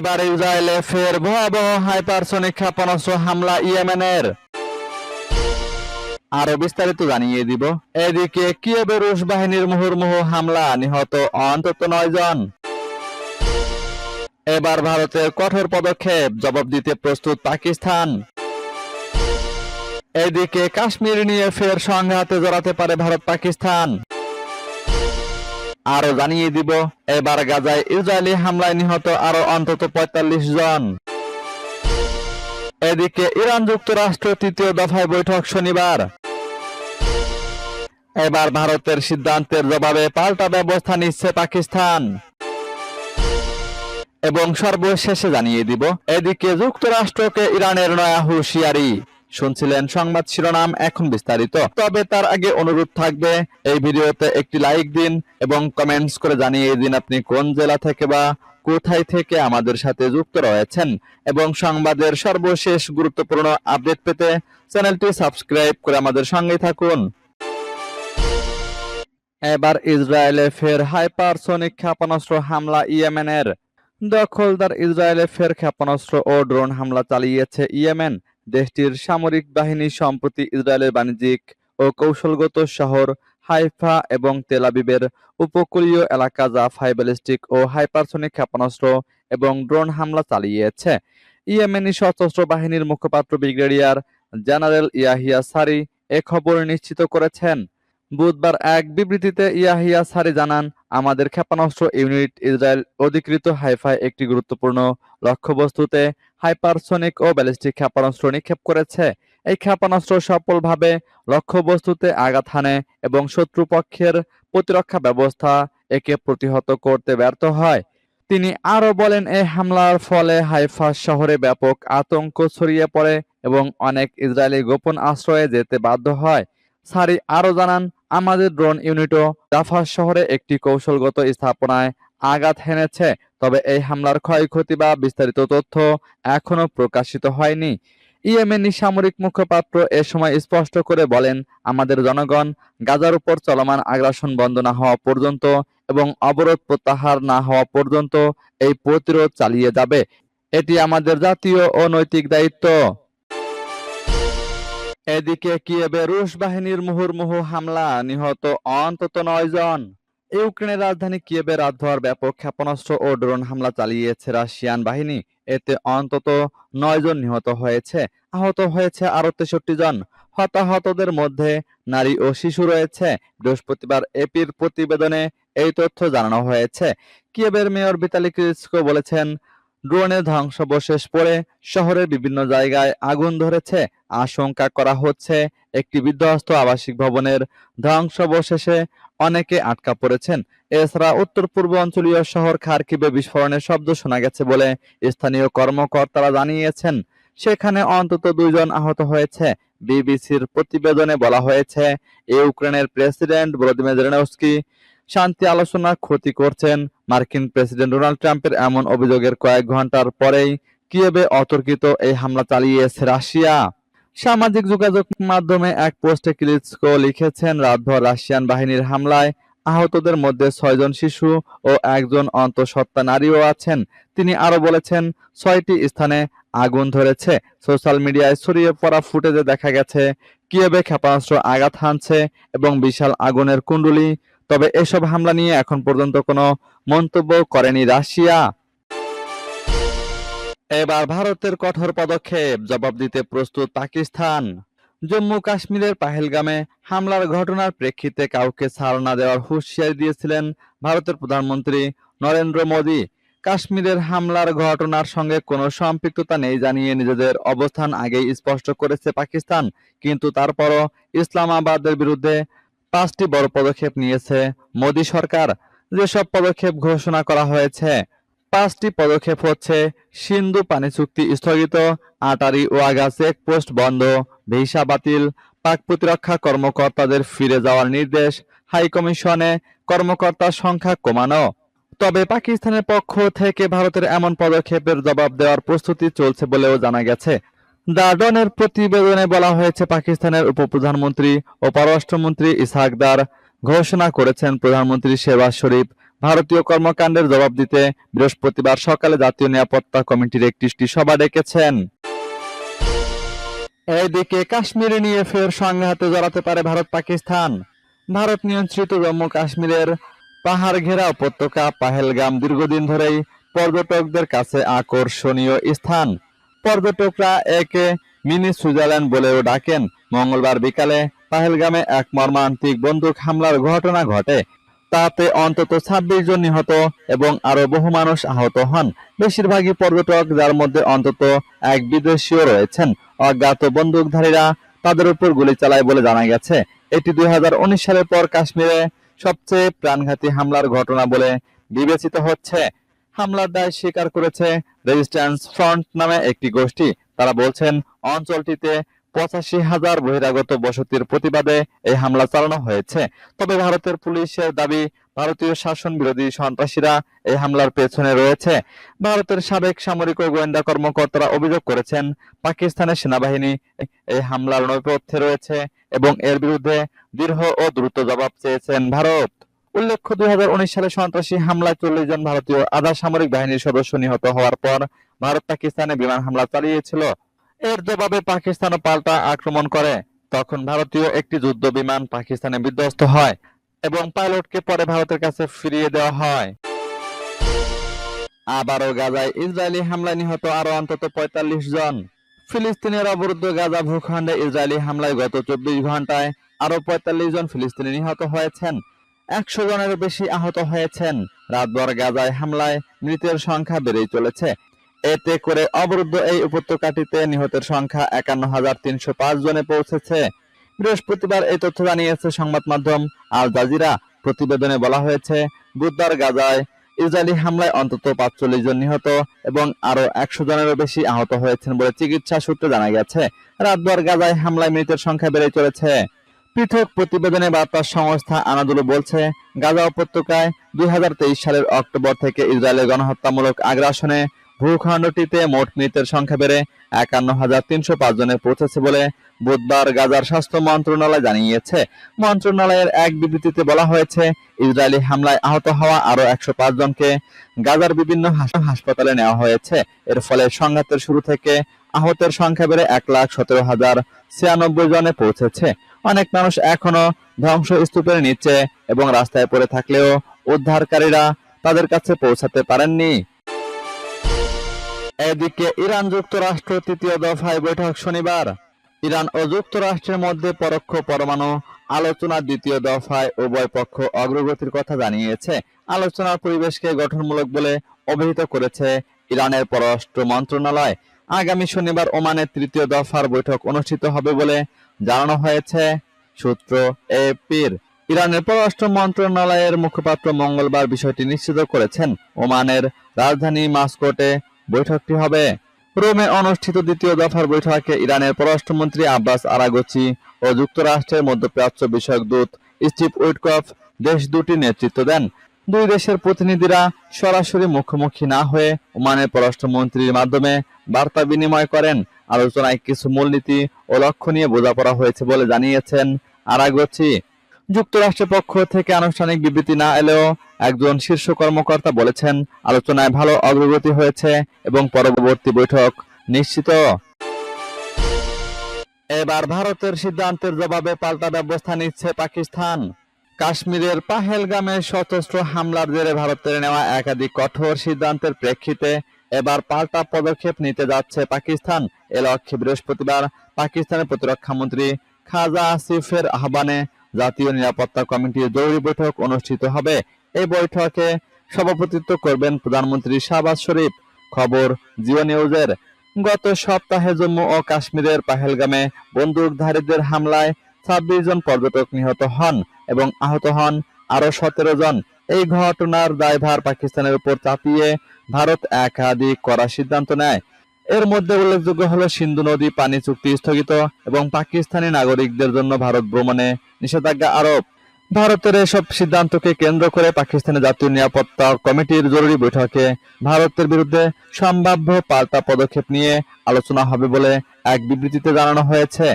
এবার ইসরায়েলে ফের ভয়াবহ হাইপারসনিক ক্ষেপণাস্ত্র হামলা ইয়েমেনের। আরো বিস্তারিত জানিয়ে দিব। এদিকে কিয়েভে রুশ বাহিনীর মুহুর্মুহু হামলা, নিহত অন্তত 9 জন। এবার ভারতের কঠোর পদক্ষেপ, জবাব দিতে প্রস্তুত পাকিস্তান। এদিকে কাশ্মীর নিয়ে ফের সংঘাতে জড়াতে পারে ভারত পাকিস্তান। আরো জানিয়ে দিব, এবার গাজায় ইসরায়েলি হামলায় নিহত আরো অন্তত 45 জন। এদিকে ইরান যুক্তরাষ্ট্র তৃতীয় দফায় বৈঠক শনিবার। এবার ভারতের সিদ্ধান্তের জবাবে পাল্টা ব্যবস্থা নিচ্ছে পাকিস্তান। এবং সর্বশেষে জানিয়ে দিব, এদিকে যুক্তরাষ্ট্রকে ইরানের নয়া হুঁশিয়ারি। শুনছিলেন সংবাদ শিরোনাম, এখন বিস্তারিত। তবে তার আগে অনুরোধ থাকবে, এই ভিডিওতে একটি লাইক দিন এবং কমেন্টস করে জানিয়ে দিন আপনি কোন জেলা থেকে বা কোথায় থেকে আমাদের সাথে যুক্ত রয়েছেন। এবং সংবাদের সর্বশেষ গুরুত্বপূর্ণ আপডেট পেতে চ্যানেলটি সাবস্ক্রাইব করে আমাদের সঙ্গে থাকুন। এবার ইসরায়েলে ফের হাইপারসনিক ক্ষেপণাস্ত্র হামলা ইয়েমেনের। দখলদার ইসরায়েলে ফের ক্ষেপণাস্ত্র ও ড্রোন হামলা চালিয়েছে ইয়েমেন। দেশটির সামরিক বাহিনী সম্প্রতি ইসরায়েলের বাণিজ্যিক ও কৌশলগত শহর হাইফা এবং তেল আবিবের উপকূলীয় এলাকা জাফায় ব্যালিস্টিক ও হাইপারসনিক ক্ষেপণাস্ত্র এবং ড্রোন হামলা চালিয়েছে। ইয়েমেনি সশস্ত্র বাহিনীর মুখপাত্র ব্রিগেডিয়ার জেনারেল ইয়াহিয়া সারি এ খবর নিশ্চিত করেছেন। বুধবার এক বিবৃতিতে ইয়াহিয়া সারি জানান, আমাদের ক্ষেপণাস্ত্র ইউনিট ইসরায়েল অধিকৃত হাইফায় একটি গুরুত্বপূর্ণ লক্ষ্যবস্তুতে হাইপারসনিক ও ব্যালিস্টিক ক্ষেপণাস্ত্র নিক্ষেপ করেছে। এই ক্ষেপণাস্ত্র সফলভাবে লক্ষ্যবস্তুতে আঘাত হানে এবং শত্রুপক্ষের প্রতিরক্ষা ব্যবস্থা একে প্রতিহত করতে ব্যর্থ হয়। তিনি আরো বলেন, এই হামলার ফলে হাইফা শহরে ব্যাপক আতঙ্ক ছড়িয়ে পড়ে এবং অনেক ইসরায়েলি গোপন আশ্রয়ে যেতে বাধ্য হয়। সারি আরো জানান, আমাদের ড্রোন ইউনিটও রাফা শহরে একটি কৌশলগত স্থাপনায় আঘাত হেনেছে। তবে এই হামলার ক্ষয়ক্ষতি বা বিস্তারিত তথ্য এখনো প্রকাশিত হয়নি। ইয়েমেনি সামরিক মুখপাত্র এ সময় স্পষ্ট করে বলেন, আমাদের জনগণ গাজার উপর চলমান আগ্রাসন বন্ধ না হওয়া পর্যন্ত এবং অবরোধ প্রত্যাহার না হওয়া পর্যন্ত এই প্রতিরোধ চালিয়ে যাবে। এটি আমাদের জাতীয় ও নৈতিক দায়িত্ব। এদিকে কিয়েভে রুশ বাহিনীর মুহুর্মুহু হামলা, নিহত অন্তত 9 জন। ইউক্রেনের রাজধানী কিয়েভে রাতভর ব্যাপক ক্ষেপণাস্ত্র ও ড্রোন হামলা চালিয়েছে রাশিয়ান বাহিনী। এতে অন্তত 9 জন নিহত হয়েছে, আহত হয়েছে আরো 63 জন। হতাহতদের মধ্যে নারী ও শিশু রয়েছে। বৃহস্পতিবার এপির প্রতিবেদনে এই তথ্য জানানো হয়েছে। কিয়েভের মেয়র ভিতালি ক্লিচকো বলেছেন, ড্রোনের ধ্বংসাবশেষ পড়ে শহরের বিভিন্ন জায়গায় আগুন ধরেছে। আশঙ্কা করা হচ্ছে একটি বিধ্বস্ত আবাসিক ভবনের ধ্বংসাবশেষে অনেকে আটকা পড়েছেন। এছাড়া উত্তর পূর্ব অঞ্চলীয় শহর খারকিভে বিস্ফোরণের শব্দ শোনা গেছে বলে স্থানীয় কর্মকর্তারা জানিয়েছেন। সেখানে অন্তত 2 জন আহত হয়েছে। বিবিসির প্রতিবেদনে বলা হয়েছে, ইউক্রেনের প্রেসিডেন্ট ভলোদিমির জেলেনস্কি শান্তি আলোচনা ক্ষতি করছেন। মার্কিন প্রেসিডেন্ট ডোনাল্ড ট্রাম্পের এমন অভিযোগের কয়েক ঘন্টার পরেই কিয়েভে অতর্কিত এই হামলা চালিয়েছে রাশিয়া। সামাজিক যোগাযোগ মাধ্যমে এক পোস্টে ক্লিচকো লিখেছেন, রাতভর রাশিয়ান বাহিনীর হামলায় আহতদের মধ্যে 6 জন শিশু ও 1 জন অন্তঃসত্ত্বা নারীও আছেন। তিনি আরো বলেছেন, 6টি স্থানে আগুন ধরেছে। সোশ্যাল মিডিয়ায় ছড়িয়ে পড়া ফুটেজে দেখা গেছে কিয়েভে ক্ষেপণাস্ত্র আঘাত হানছে এবং বিশাল আগুনের কুণ্ডলী। তবে এসব হামলা নিয়ে এখন পর্যন্ত কোনো মন্তব্য করেনি রাশিয়া। এবার ভারতের কঠোর পদক্ষেপ, জবাব দিতে প্রস্তুত পাকিস্তান। জম্মু কাশ্মীরের পাহেলগামে হামলার ঘটনার প্রেক্ষিতে কাউকে ছাড় না দেওয়ার হুঁশিয়ারি দিয়েছিলেন ভারতের প্রধানমন্ত্রী নরেন্দ্র মোদী। কাশ্মীরের হামলার ঘটনার সঙ্গে কোনো সম্পৃক্ততা নেই জানিয়ে নিজেদের অবস্থান আগেই স্পষ্ট করেছে পাকিস্তান। কিন্তু তারপরও ইসলামাবাদের বিরুদ্ধে 5টি বড় পদক্ষেপ নিয়েছে মোদী সরকার। যেসব পদক্ষেপ ঘোষণা করা হয়েছে, 5টি পদক্ষেপ হচ্ছে: সিন্ধু পানি চুক্তি স্থগিত, আটারি ওয়াঘা চেকপোস্ট বন্ধ, ভিসা বাতিল, পাক প্রতিরক্ষা কর্মকর্তাদের ফিরে যাওয়ার নির্দেশ, হাইকমিশনে কর্মকর্তার সংখ্যা কমানো। তবে পাকিস্তানের পক্ষ থেকে ভারতের এমন পদক্ষেপের জবাব দেওয়ার প্রস্তুতি চলছে বলেও জানা গেছে। দ্য ডনের প্রতিবেদনে বলা হয়েছে, পাকিস্তানের উপপ্রধানমন্ত্রী ও পররাষ্ট্রমন্ত্রী ইসহাক দার ঘোষণা করেছেন, প্রধানমন্ত্রী শেহবাজ শরীফ ভারতীয় কর্মকাণ্ডের জবাব দিতে বৃহস্পতিবার সকালে জাতীয় নিরাপত্তা কমিটির একটি সভা ডেকেছেন। এইদিকে কাশ্মীর নিয়ে ফের সংঘাতে জড়াতে পারে ভারত পাকিস্তান। ভারত নিয়ন্ত্রিত জম্মু কাশ্মীরের পাহাড় ঘেরা উপত্যকা পাহেলগাম দীর্ঘদিন ধরেই পর্যটকদের কাছে আকর্ষণীয় স্থান। পর্যটকরা একে মিনি সুইজারল্যান্ড বলেও ডাকেন। মঙ্গলবার বিকালে পাহেলগামে এক মর্মান্তিক বন্দুক হামলার ঘটনা ঘটে। তাতে অন্তত ২৬ জন নিহত এবং আরো বহু মানুষ আহত হন। বেশিরভাগই পর্যটক, যার মধ্যে অন্তত এক বিদেশিও রয়েছেন। অজ্ঞাত বন্দুকধারীরা তাদের উপর গুলি চালায় বলে জানা গেছে। এটি ২০১৯ সালের পর কাশ্মীরে সবচেয়ে প্রাণঘাতী হামলার ঘটনা বলে বিবেচিত হচ্ছে। হামলার দায় স্বীকার করেছে রেজিস্ট্যান্স ফ্রন্ট নামে একটি গোষ্ঠী। তারা বলছেন অঞ্চলটিতে ৮৫,০০০ বহিরাগত বসতির প্রতিবাদে এই হামলা চালানো হয়েছে। তবে ভারতের পুলিশের দাবি, ভারতীয় শাসন বিরোধী সন্ত্রাসীরা এই হামলার পেছনে রয়েছে। ভারতের সাবেক সামরিক ও গোয়েন্দা কর্মকর্তারা অভিযোগ করেছেন, পাকিস্তানের সেনাবাহিনী এই হামলার নেপথ্যে রয়েছে এবং এর বিরুদ্ধে দৃঢ় ও দ্রুত জবাব চেয়েছেন ভারত। উল্লেখ্য, ২০১৯ সালে সন্ত্রাসী হামলায় ৪০ জন ভারতীয় আধা সামরিক বাহিনীর সদস্য নিহত হওয়ার পর ভারত পাকিস্তানে বিমান হামলা চালিয়েছিল। এর জবাবে পাকিস্তানও পাল্টা আক্রমণ করে। তখন ভারতীয় একটি যুদ্ধ বিমান পাকিস্তানে বিধ্বস্ত হয় এবং পাইলটকে পরে ভারতের কাছে ফিরিয়ে দেওয়া হয়। আবারও গাজায় ইসরায়েলি হামলায় নিহত আরো অন্তত ৪৫ জন। ফিলিস্তিনের অবরুদ্ধ গাজা ভূখণ্ডে ইসরায়েলি হামলায় গত ২৪ ঘন্টায় আরো ৪৫ জন ফিলিস্তিনি নিহত হয়েছেন। ১০০ জনের বেশি আহত হয়েছেন। রাতভর গাজায় হামলায় মৃতের সংখ্যা বেড়েই চলেছে। এতে করে অবরুদ্ধ এই উপত্যকাটিতে নিহতের সংখ্যা ৫১,৩০৫ জনে পৌঁছেছে। বৃহস্পতিবার এই তথ্য জানিয়েছে সংবাদ মাধ্যম আল জাজিরা। প্রতিবেদনে বলা হয়েছে, বুধবার গাজায় ইসরায়েলি হামলায় অন্তত ৪৫ জন নিহত এবং আরো ১০০ জনেরও বেশি আহত হয়েছেন বলে চিকিৎসা সূত্রে জানা গেছে। রাতভর গাজায় হামলায় মৃতের সংখ্যা বেড়ে চলেছে। পৃথক প্রতিবেদনে বার্তা সংস্থা আনাদুলু বলছে, গাজা উপত্যকায় ২০২৩ সালের অক্টোবর থেকে ইসরায়েলের গণহত্যামূলক আগ্রাসনে ভূখণ্ডটিতে মোট মৃতের সংখ্যা বেড়ে ৫১,৩০৫ জনে পৌঁছেছে বলে বুধবার গাজার স্বাস্থ্য মন্ত্রণালয় জানিয়েছে। মন্ত্রণালয়ের এক বিবৃতিতে বলা হয়েছে, ইসরায়েলি হামলায় আহত হওয়া আরো ১০৫ জনকে গাজার বিভিন্ন হাসপাতালে নেওয়া হয়েছে। এর ফলে সংঘাতের শুরু থেকে আহতের সংখ্যা বেড়ে ১,১৭,০৯৬ জনে পৌঁছেছে। অনেক মানুষ এখনো ধ্বংসস্তূপের নিচে এবং রাস্তায় পড়ে থাকলেও উদ্ধারকারীরা তাদের কাছে পৌঁছাতে পারেননি। এদিকে ইরান যুক্তরাষ্ট্র তৃতীয় দফায় বৈঠক শনিবার। ইরান ও যুক্তরাষ্ট্রের মধ্যে পরোক্ষ পরমাণু আলোচনার দ্বিতীয় দফায় উভয় পক্ষ অগ্রগতির কথা জানিয়েছে। আলোচনার পরিবেশকে গঠনমূলক বলে অভিহিত করেছে ইরানের পররাষ্ট্র মন্ত্রণালয়। আগামী শনিবার ওমানের তৃতীয় দফার বৈঠক অনুষ্ঠিত হবে বলে জানানো হয়েছে সূত্র এপির। ইরানের পররাষ্ট্র মন্ত্রণালয়ের মুখপাত্র মঙ্গলবার বিষয়টি নিশ্চিত করেছেন। ওমানের রাজধানী মাস্কোটে বৈঠকটি হবে। রোমে অনুষ্ঠিত দ্বিতীয় দফার বৈঠকে ইরানের পররাষ্ট্রমন্ত্রী আব্বাস আরাগচি ও যুক্তরাষ্ট্রের মধ্যপ্রাচ্য বিষয়ক দূত স্টিভ উইটকফ দেশ দুটি নেতৃত্ব দেন। দুই দেশের প্রতিনিধিরা সরাসরি মুখোমুখি না হয়ে ওমানের পররাষ্ট্রমন্ত্রীর মাধ্যমে বার্তা বিনিময় করেন। আলোচনায় কিছু মূলনীতি ও লক্ষ্য নিয়ে বোঝাপড়া হয়েছে বলে জানিয়েছেন আরাগচি। যুক্তরাষ্ট্রের পক্ষ থেকে আনুষ্ঠানিক বিবৃতি না এলেও একজন শীর্ষ কর্মকর্তা বলেছেন, আলোচনায় ভালো অগ্রগতি হয়েছে এবং পরবর্তী বৈঠক নিশ্চিত। এবার ভারতের সিদ্ধান্তের জবাবে পাল্টা ব্যবস্থা নিচ্ছে পাকিস্তান। কাশ্মীরের পাহেলগামে সশস্ত্র হামলার জেরে ভারতের নেওয়া একাধিক কঠোর সিদ্ধান্তের প্রেক্ষিতে এবার পাল্টা পদক্ষেপ নিতে যাচ্ছে পাকিস্তান। এ লক্ষ্যে বৃহস্পতিবার পাকিস্তানের প্রতিরক্ষামন্ত্রী খাজা আসিফের আহ্বানে জাতীয় নিরাপত্তা কমিটির জরুরি বৈঠক অনুষ্ঠিত হবে। এই বৈঠকে সভাপতিত্ব করবেন প্রধানমন্ত্রী শাহবাজ শরীফ। খবর জিও নিউজের। গত সপ্তাহে জম্মু ও কাশ্মীরের পাহেলগামে বন্দুকধারীদের হামলায় ২৬ জন পর্যটক নিহত হন এবং আহত হন আরো ১৭ জন। এই ঘটনার দায়ভার পাকিস্তানের উপর চাপিয়ে ভারত একাধিক কড়া সিদ্ধান্ত নেয়। এর মধ্যে উল্লেখযোগ্য হলো সিন্ধু নদী পানি চুক্তি স্থগিত এবং পাকিস্তানি নাগরিকদের জন্য ভারত ভ্রমণে নিষেধাজ্ঞা আরোপ। ভারতের এসব সিদ্ধান্তকে কেন্দ্র করে পাকিস্তানের জাতীয় নিরাপত্তা কমিটির জরুরি বৈঠকে ভারতের বিরুদ্ধে সম্ভাব্য পাল্টা পদক্ষেপ নিয়ে আলোচনা হবে বলে এক বিবৃতিতে জানানো হয়েছে।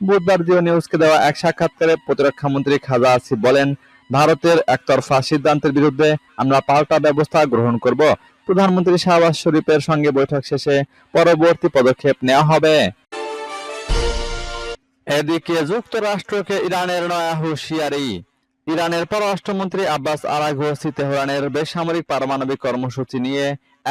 বুধবার জিও নিউজকে দেওয়া এক সাক্ষাৎকারে প্রতিরক্ষামন্ত্রী খাজা আসিফ বলেন, ভারতের একতরফা সিদ্ধান্তের বিরুদ্ধে আমরা পাল্টা ব্যবস্থা গ্রহণ করব। প্রধানমন্ত্রী শাহবাজ শরীফের সঙ্গে বৈঠক শেষে পরবর্তী পদক্ষেপ নেওয়া হবে। এদিকে যুক্তরাষ্ট্রকে ইরানের নয়া হুঁশিয়ারি। ইরানের পররাষ্ট্রমন্ত্রী আব্বাস আরাঘচি তেহরানের বেসামরিক পারমাণবিক কর্মসূচি নিয়ে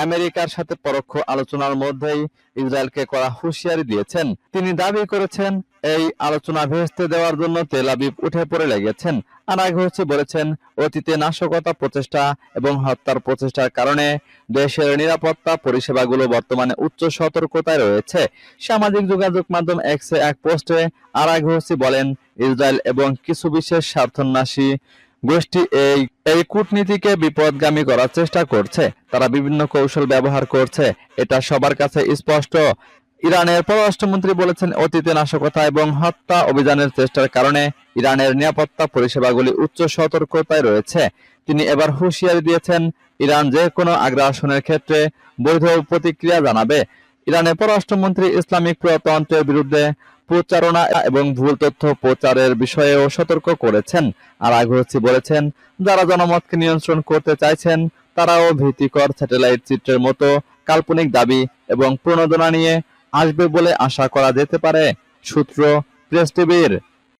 আমেরিকার সাথে পরোক্ষ আলোচনার মধ্যেই ইসরায়েলকে কড়া হুঁশিয়ারি দিয়েছেন। তিনি দাবি করেছেন, এই আলোচনা ভেস্তে দেওয়ার জন্য তেল আবিব উঠে পড়ে লেগেছেন। আরাঘচি বলেছেন, অতীতে নাশকতা প্রচেষ্টা এবং হত্যার প্রচেষ্টার কারণে দেশের নিরাপত্তা পরিষেবাগুলো বর্তমানে উচ্চ সতর্কতায় রয়েছে। সামাজিক যোগাযোগ মাধ্যম এক্সে এক পোস্টে আরাঘচি বলেন, ইসরায়েল এবং কিছু বিশেষ স্বার্থান্বেষী গোষ্ঠী এই কূটনীতিকে বিপথগামী করার চেষ্টা করছে। তারা বিভিন্ন কৌশল ব্যবহার করছে, এটা সবার কাছে স্পষ্ট। ইরানের পররাষ্ট্রমন্ত্রী বলেছেন, অতীতে নাশকতা এবং হত্যা অভিযানের চেষ্টার কারণে ইরানের নিরাপত্তা পরিষেবাগুলি উচ্চ সতর্কতায় রয়েছে। তিনি এবার হুঁশিয়ারি দিয়েছেন, ইরান যে কোনো আগ্রাসনের ক্ষেত্রে বৈধ প্রতিক্রিয়া জানাবে। ইরানের পররাষ্ট্রমন্ত্রী ইসলামিক প্রজাতন্ত্রের বিরুদ্ধে প্রচারণা এবং ভুল তথ্য প্রচারের বিষয়েও সতর্ক করেছেন। আরাঘচি বলেছেন, যারা জনমতকে নিয়ন্ত্রণ করতে চাইছেন তারাও ভীতিকর স্যাটেলাইট চিত্রের মতো কাল্পনিক দাবি এবং প্রণোদনা নিয়ে আসবে বলে আশা করা যেতে পারে। সূত্র প্রেস টিভির।